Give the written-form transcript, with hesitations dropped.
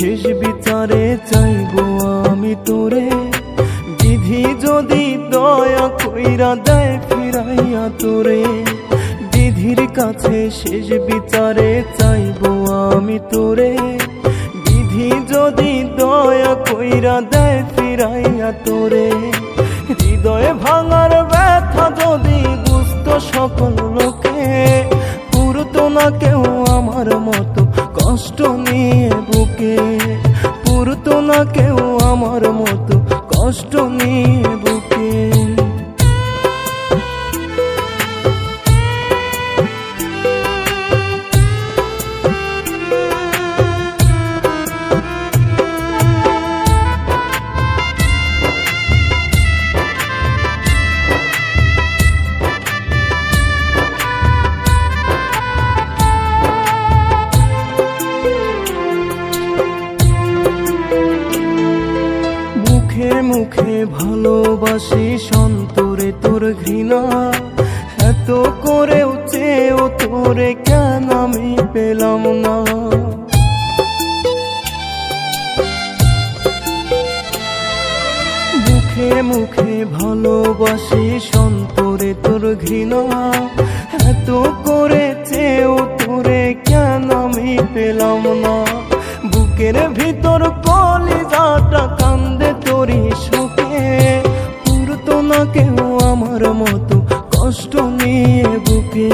শেষ বিচারে চাইবো আমি তোরে, বিধি যদি দয়া কইরা দেয় ফিরাইয়া তোরে। বিধির কাছে শেষ বিচারে চাইবো আমি তোরে, বিধি যদি দয়া কইরা দেয় ফিরাইয়া তোরে। হৃদয়ে ভাঙার ব্যথা যদি বুঝত সকল লোকে, পুরতো না কেউ আমার মতো কষ্ট নিয়ে বুকে, পুরতো না কেউ আমার মতো কষ্ট নিয়ে বুকে। মুখে মুখে ভালোবাসি সন্তরে তোর ঘৃণা, এত করেও চেয়েও তোরে কেন আমি পেলাম না। মুখে মুখে ভালোবাসি সন্তরে তোর ঘৃণা, এত করে চেয়েও তোরে কেন আমি পেলাম না। বুকের ভিতর কলিজাটা কান্দে তোরি শোকে, পুরতো না কেউ আমার মতো কষ্ট নিয়ে বুকে।